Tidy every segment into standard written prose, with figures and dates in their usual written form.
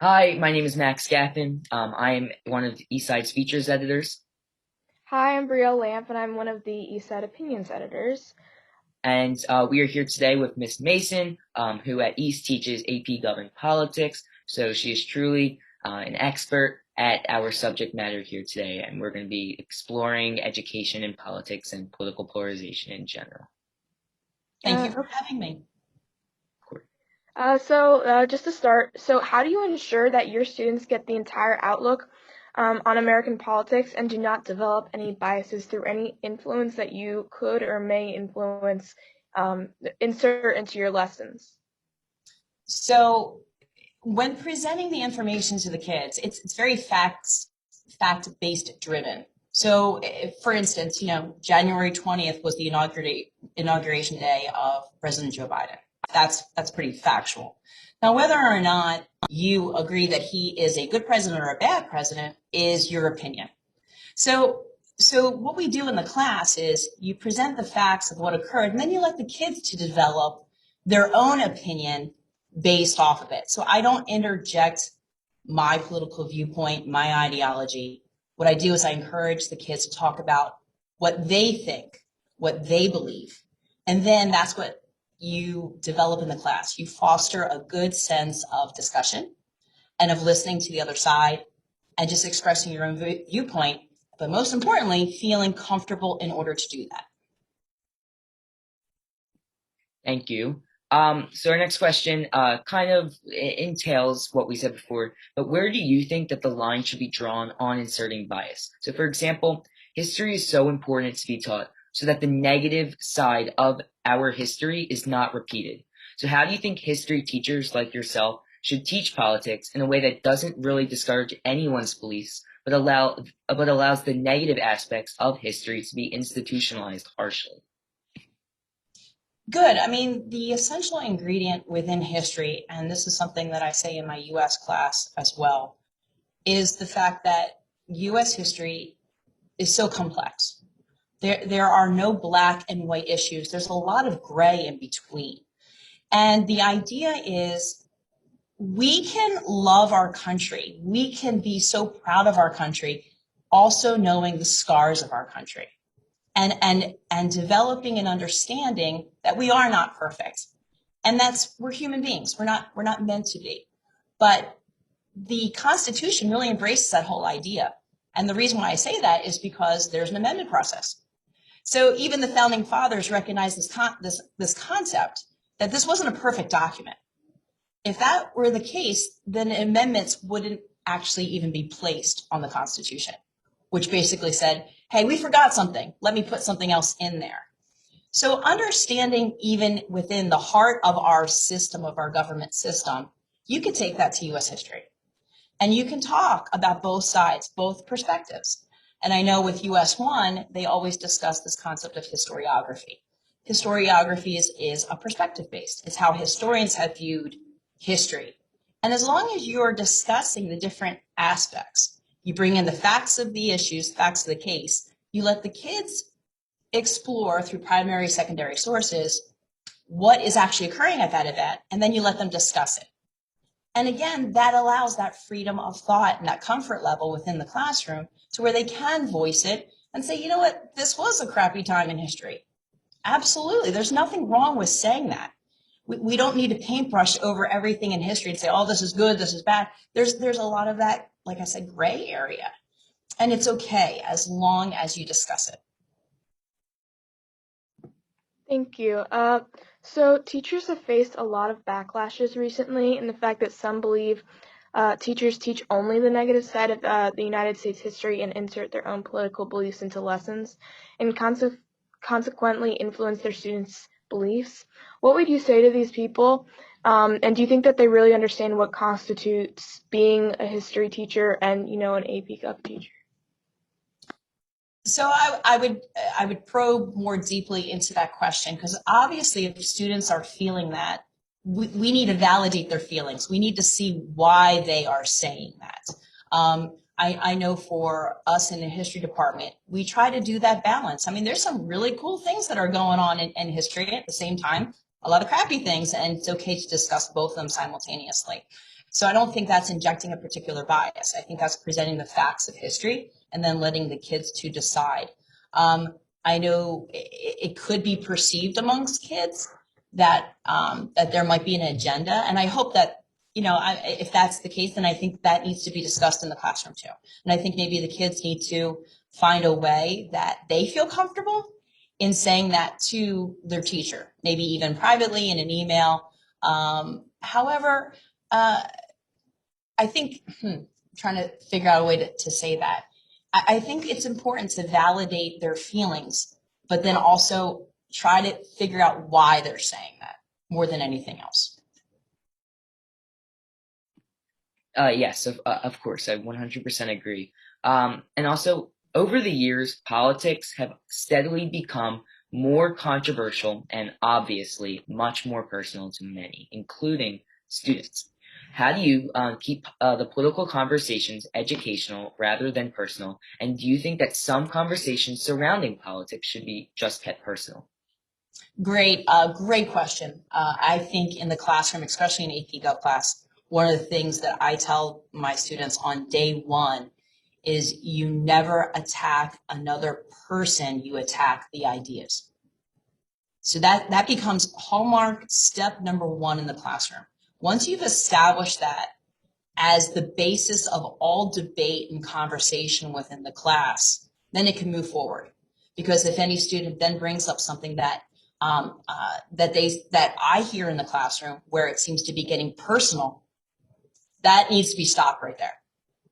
Hi, my name is Max Gaffin. I am one of Eastside's features editors, Hi, I'm Brielle Lampf, and I'm one of the Eastside Opinions editors. and we are here today with Miss Mason, who at East teaches AP Government Politics. So she is truly an expert at our subject matter here today, and we're going to be exploring education and politics and political polarization in general. Thank you for Okay. having me. Just to start, how do you ensure that your students get the entire outlook on American politics and do not develop any biases through any influence that you could or may influence, insert into your lessons? So when presenting the information to the kids, it's very fact-based driven. So for instance, January 20th was the inauguration day of President Joe Biden. That's pretty factual. Now, whether or not you agree that he is a good president or a bad president is your opinion. So so what we do in the class is you present the facts of what occurred, and then you let the kids to develop their own opinion based off of it. So I don't interject my political viewpoint, my ideology. What I do is I encourage the kids to talk about what they think, what they believe. And then that's what you develop in the class. You foster a good sense of discussion and of listening to the other side and just expressing your own viewpoint, but most importantly, feeling comfortable in order to do that. Thank you. So our next question kind of entails what we said before, but where do you think that the line should be drawn on inserting bias? So for example, history is so important to be taught so that the negative side of our history is not repeated. So how do you think history teachers like yourself should teach politics in a way that doesn't really discourage anyone's beliefs, but allows the negative aspects of history to be institutionalized harshly? Good. I mean, the essential ingredient within history, and this is something that I say in my US class as well, is the fact that US history is so complex. There are no black and white issues. There's a lot of gray in between. And the idea is we can love our country. We can be so proud of our country, also knowing the scars of our country and developing an understanding that we are not perfect. And that's we're human beings. We're not meant to be. But the Constitution really embraces that whole idea. And the reason why I say that is because there's an amendment process. So even the founding fathers recognized this concept that this wasn't a perfect document. If that were the case, then amendments wouldn't actually even be placed on the Constitution, which basically said, hey, we forgot something. Let me put something else in there. So understanding even within the heart of our system, of our government system, you could take that to US history and you can talk about both sides, both perspectives. And I know with US One, they always discuss this concept of historiography. Historiography is a perspective based. It's how historians have viewed history. And as long as you're discussing the different aspects, you bring in the facts of the issues, facts of the case, you let the kids explore through primary, secondary sources what is actually occurring at that event, and then you let them discuss it. And again, that allows that freedom of thought and that comfort level within the classroom to where they can voice it and say, you know what, this was a crappy time in history. Absolutely. There's nothing wrong with saying that. We don't need to paintbrush over everything in history and say, oh, this is good, this is bad. There's a lot of that, like I said, gray area. And it's okay as long as you discuss it. Thank you. So teachers have faced a lot of backlashes recently in the fact that some believe teachers teach only the negative side of the United States history and insert their own political beliefs into lessons, and consequently influence their students' beliefs. What would you say to these people? And do you think that they really understand what constitutes being a history teacher and, an AP Gov teacher? So I would probe more deeply into that question because obviously if students are feeling that, we need to validate their feelings. We need to see why they are saying that. I know for us in the history department, we try to do that balance. I mean, there's some really cool things that are going on in history at the same time, a lot of crappy things, and it's okay to discuss both of them simultaneously. So I don't think that's injecting a particular bias. I think that's presenting the facts of history and then letting the kids to decide. I know it could be perceived amongst kids that that there might be an agenda, and I hope that if that's the case, then I think that needs to be discussed in the classroom too. And I think maybe the kids need to find a way that they feel comfortable in saying that to their teacher, maybe even privately in an email. However, I think, trying to figure out a way to say that. I think it's important to validate their feelings, but then also try to figure out why they're saying that more than anything else. Yes, of course, I 100% agree. And also, over the years, politics have steadily become more controversial and obviously much more personal to many, including students. How do you keep the political conversations educational rather than personal? And do you think that some conversations surrounding politics should be just kept personal? Great question. I think in the classroom, especially in AP Gov class, one of the things that I tell my students on day one is you never attack another person, you attack the ideas. So that becomes hallmark step number one in the classroom. Once you've established that as the basis of all debate and conversation within the class, then it can move forward. Because if any student then brings up something that that I hear in the classroom where it seems to be getting personal, that needs to be stopped right there.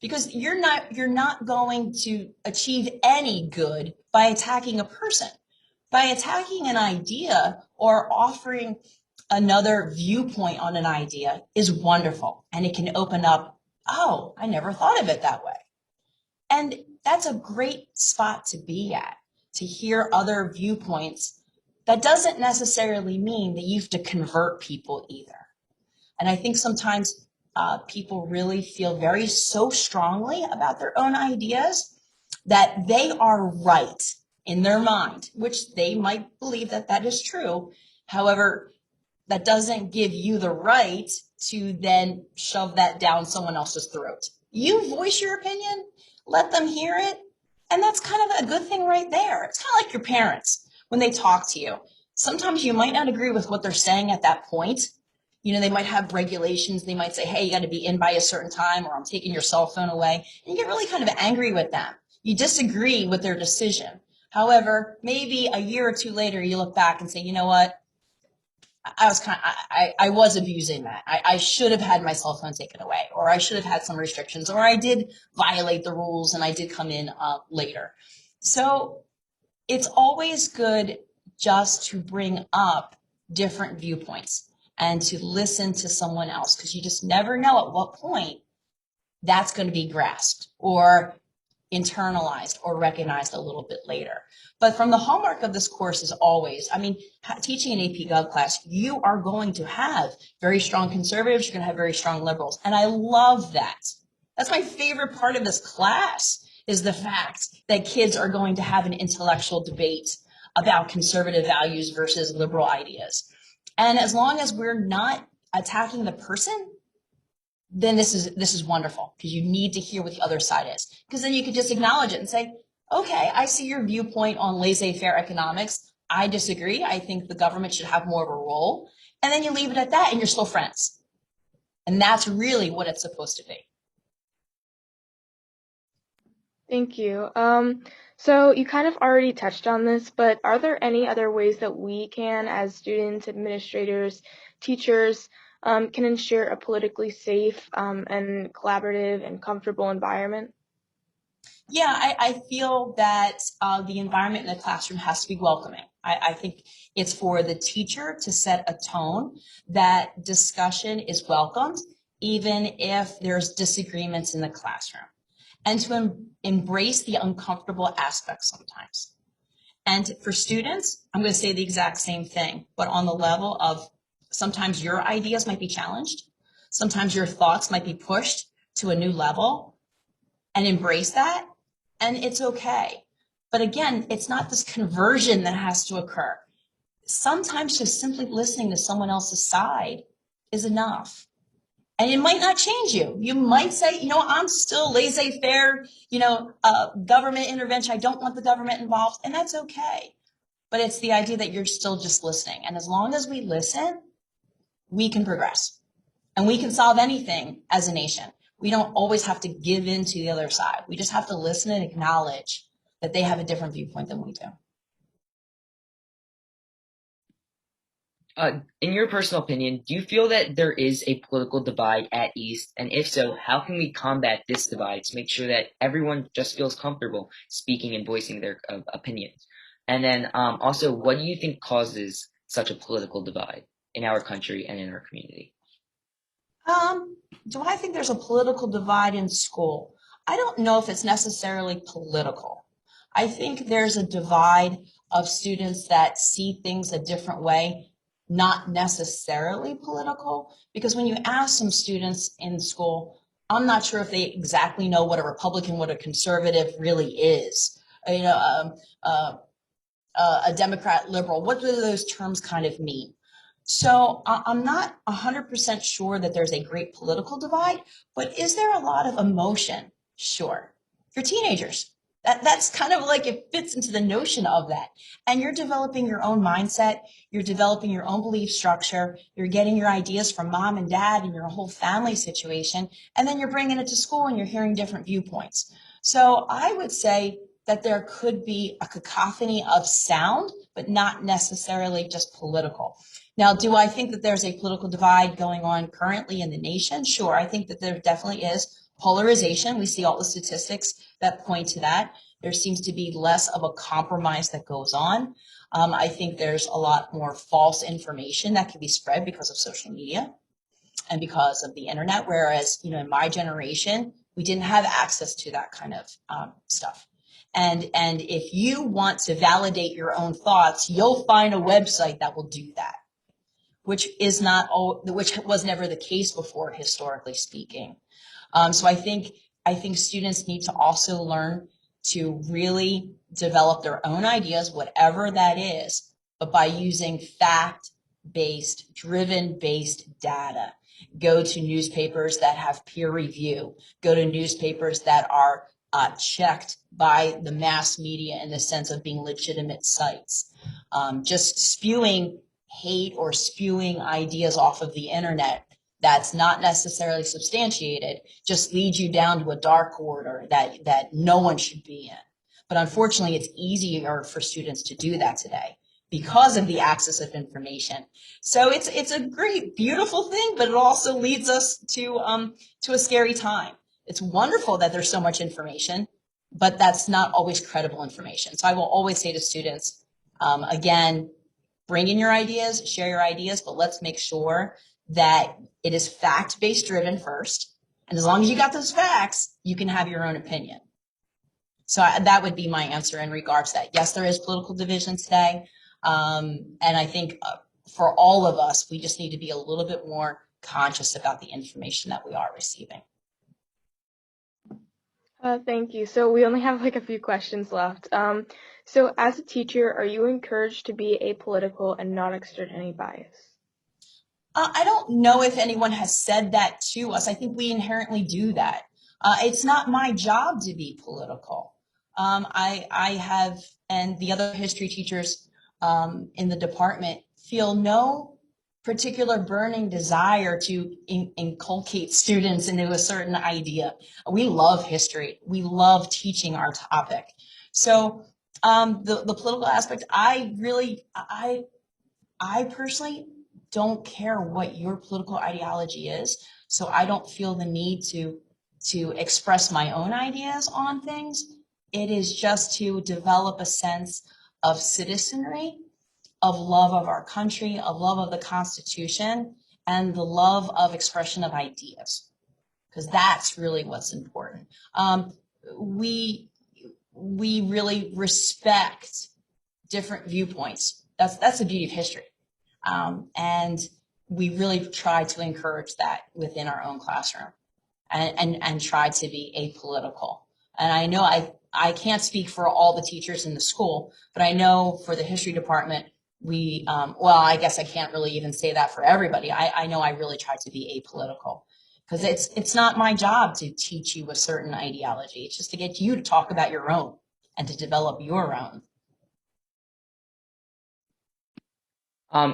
Because you're not going to achieve any good by attacking a person. By attacking an idea or offering another viewpoint on an idea is wonderful, and it can open up, oh, I never thought of it that way. And that's a great spot to be at, to hear other viewpoints. That doesn't necessarily mean that you have to convert people either. And I think sometimes people really feel so strongly about their own ideas that they are right in their mind, which they might believe that that is true. However, that doesn't give you the right to then shove that down someone else's throat. You voice your opinion, let them hear it, and that's kind of a good thing right there. It's kind of like your parents when they talk to you. Sometimes you might not agree with what they're saying at that point. They might have regulations. They might say, hey, you got to be in by a certain time, or I'm taking your cell phone away. And you get really kind of angry with them. You disagree with their decision. However, maybe a year or two later, you look back and say, you know what? I was abusing that. I should have had my cell phone taken away, or I should have had some restrictions, or I did violate the rules and I did come in later. So it's always good just to bring up different viewpoints and to listen to someone else, because you just never know at what point that's going to be grasped or internalized or recognized a little bit later. But from the hallmark of this course is always, teaching an AP Gov class, you are going to have very strong conservatives, you're going to have very strong liberals. And I love that. That's my favorite part of this class, is the fact that kids are going to have an intellectual debate about conservative values versus liberal ideas. And as long as we're not attacking the person, then this is wonderful, because you need to hear what the other side is. Because then you could just acknowledge it and say, okay, I see your viewpoint on laissez-faire economics. I disagree. I think the government should have more of a role. And then you leave it at that, and you're still friends. And that's really what it's supposed to be. Thank you. So you kind of already touched on this, but are there any other ways that we can, as students, administrators, teachers, can ensure a politically safe and collaborative and comfortable environment? Yeah, I feel that the environment in the classroom has to be welcoming. I think it's for the teacher to set a tone that discussion is welcomed, even if there's disagreements in the classroom, and to embrace the uncomfortable aspects sometimes. And for students, I'm going to say the exact same thing, but on the level of sometimes your ideas might be challenged, sometimes your thoughts might be pushed to a new level, and embrace that. And it's okay. But again, it's not this conversion that has to occur. Sometimes just simply listening to someone else's side is enough. And it might not change you. You might say, I'm still laissez-faire, government intervention. I don't want the government involved. And that's okay. But it's the idea that you're still just listening. And as long as we listen, we can progress and we can solve anything as a nation. We don't always have to give in to the other side. We just have to listen and acknowledge that they have a different viewpoint than we do. In your personal opinion, do you feel that there is a political divide at East? And if so, how can we combat this divide to make sure that everyone just feels comfortable speaking and voicing their opinions? And then also, what do you think causes such a political divide in our country and in our community? Do I think there's a political divide in school? I don't know if it's necessarily political. I think there's a divide of students that see things a different way, not necessarily political, because when you ask some students in school, I'm not sure if they exactly know what a Republican, what a conservative really is. A Democrat, liberal, what do those terms kind of mean? So I'm not 100% sure that there's a great political divide, but is there a lot of emotion? Sure. For teenagers, that's kind of like it fits into the notion of that. And you're developing your own mindset. You're developing your own belief structure. You're getting your ideas from mom and dad and your whole family situation. And then you're bringing it to school and you're hearing different viewpoints. So I would say that there could be a cacophony of sound, but not necessarily just political. Now, do I think that there's a political divide going on currently in the nation? Sure, I think that there definitely is polarization. We see all the statistics that point to that. There seems to be less of a compromise that goes on. I think there's a lot more false information that can be spread because of social media and because of the internet, whereas, in my generation, we didn't have access to that kind of stuff. And if you want to validate your own thoughts, you'll find a website that will do that, which was never the case before, historically speaking. So I think students need to also learn to really develop their own ideas, whatever that is, but by using fact-based, driven-based data. Go to newspapers that have peer review. Go to newspapers that are checked by the mass media in the sense of being legitimate sites. Just spewing hate or spewing ideas off of the internet that's not necessarily substantiated just leads you down to a dark corridor that no one should be in. But unfortunately, it's easier for students to do that today because of the access of information. So it's a great, beautiful thing, but it also leads us to a scary time. It's wonderful that there's so much information, but that's not always credible information. So I will always say to students, again, bring in your ideas, share your ideas, but let's make sure that it is fact-based driven first. And as long as you got those facts, you can have your own opinion. So that would be my answer in regards to that. Yes, there is political division today. And I think for all of us, we just need to be a little bit more conscious about the information that we are receiving. Thank you. So we only have like a few questions left. So as a teacher, are you encouraged to be apolitical and not exert any bias? I don't know if anyone has said that to us. I think we inherently do that. It's not my job to be political. I have, and the other history teachers in the department feel no particular burning desire to inculcate students into a certain idea. We love history. We love teaching our topic. So the political aspect, I personally don't care what your political ideology is. So I don't feel the need to express my own ideas on things. It is just to develop a sense of citizenry, of love of our country, of love of the Constitution, and the love of expression of ideas, because that's really what's important. We really respect different viewpoints. That's the beauty of history. And we really try to encourage that within our own classroom and try to be apolitical. And I know I can't speak for all the teachers in the school, but I know for the history department, well, I guess I can't really even say that for everybody. I know I really try to be apolitical. because it's not my job to teach you a certain ideology. It's just to get you to talk about your own and to develop your own.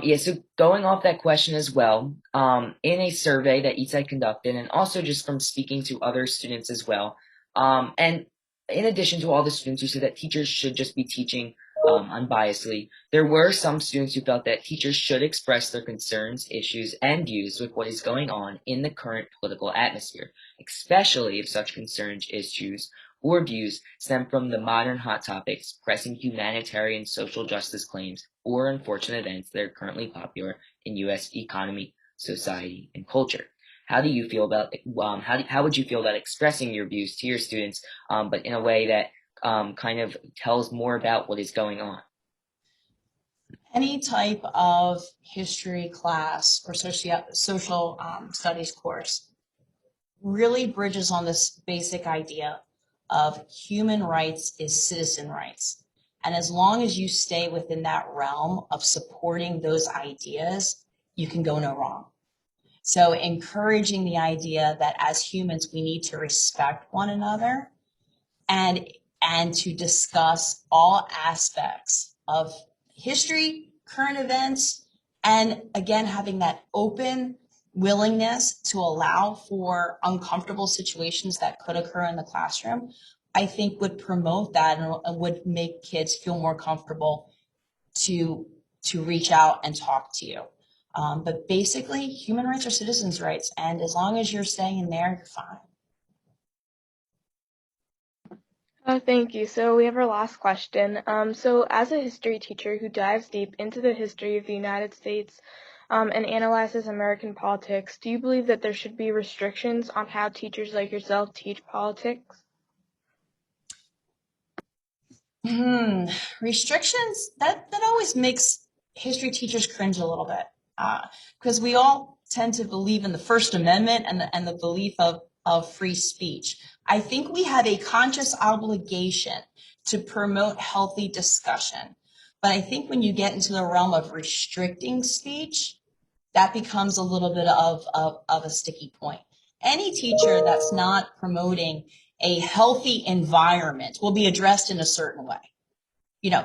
Yeah, so going off that question as well, in a survey that Eastside conducted, and also just from speaking to other students as well, and in addition to all the students who said that teachers should just be teaching unbiasedly, there were some students who felt that teachers should express their concerns, issues, and views with what is going on in the current political atmosphere, especially if such concerns, issues, or views stem from the modern hot topics, pressing humanitarian social justice claims, or unfortunate events that are currently popular in U.S. economy, society, and culture. How do you feel about how would you feel about expressing your views to your students, but in a way that kind of tells more about what is going on? Any type of history class or social studies course really bridges on this basic idea of human rights is citizen rights. And as long as you stay within that realm of supporting those ideas, you can go no wrong. So encouraging the idea that as humans, we need to respect one another and to discuss all aspects of history, current events, and again, having that open willingness to allow for uncomfortable situations that could occur in the classroom, I think would promote that and would make kids feel more comfortable to reach out and talk to you. But basically, human rights are citizens' rights, and as long as you're staying in there, you're fine. Thank you. So we have our last question. So as a history teacher who dives deep into the history of the United States and analyzes American politics, do you believe that there should be restrictions on how teachers like yourself teach politics? Restrictions, that always makes history teachers cringe a little bit, because we all tend to believe in the First Amendment and the belief of free speech. I think we have a conscious obligation to promote healthy discussion. But I think when you get into the realm of restricting speech, that becomes a little bit of a sticky point. Any teacher that's not promoting a healthy environment will be addressed in a certain way.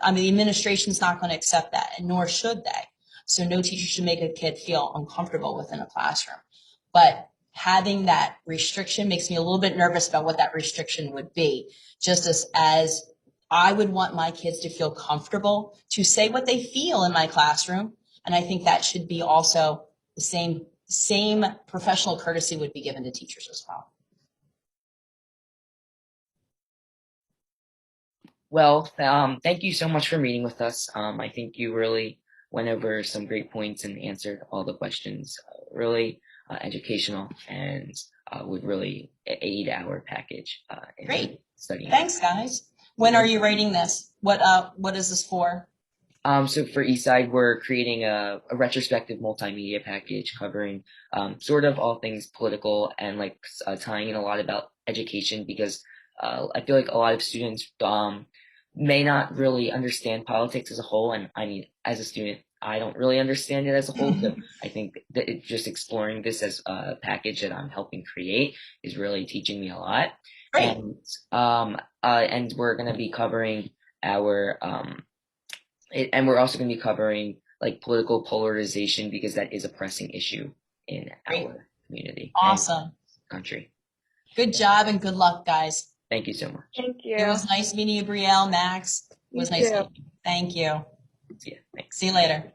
I mean, the administration's not going to accept that, and nor should they. So no teacher should make a kid feel uncomfortable within a classroom. But having that restriction makes me a little bit nervous about what that restriction would be, just as I would want my kids to feel comfortable to say what they feel in my classroom. And I think that should be also the same professional courtesy would be given to teachers as well. Well, thank you so much for meeting with us. I think you really went over some great points and answered all the questions. Really educational and would really aid our package in Great. studying. Thanks, guys. When are you writing this? What is this for? So for Eastside, we're creating a retrospective multimedia package covering sort of all things political and like tying in a lot about education because I feel like a lot of students may not really understand politics as a whole. And I mean, as a student, I don't really understand it as a whole. So I think that just exploring this as a package that I'm helping create is really teaching me a lot. Great. And we're going to be covering our and we're also going to be covering like political polarization because that is a pressing issue in Great. our community. Awesome. And country. Good job and good luck, guys. Thank you so much. Thank you. It was nice meeting you, Brielle, Max. It was nice meeting you. Thank you. Yeah, thanks. See you later.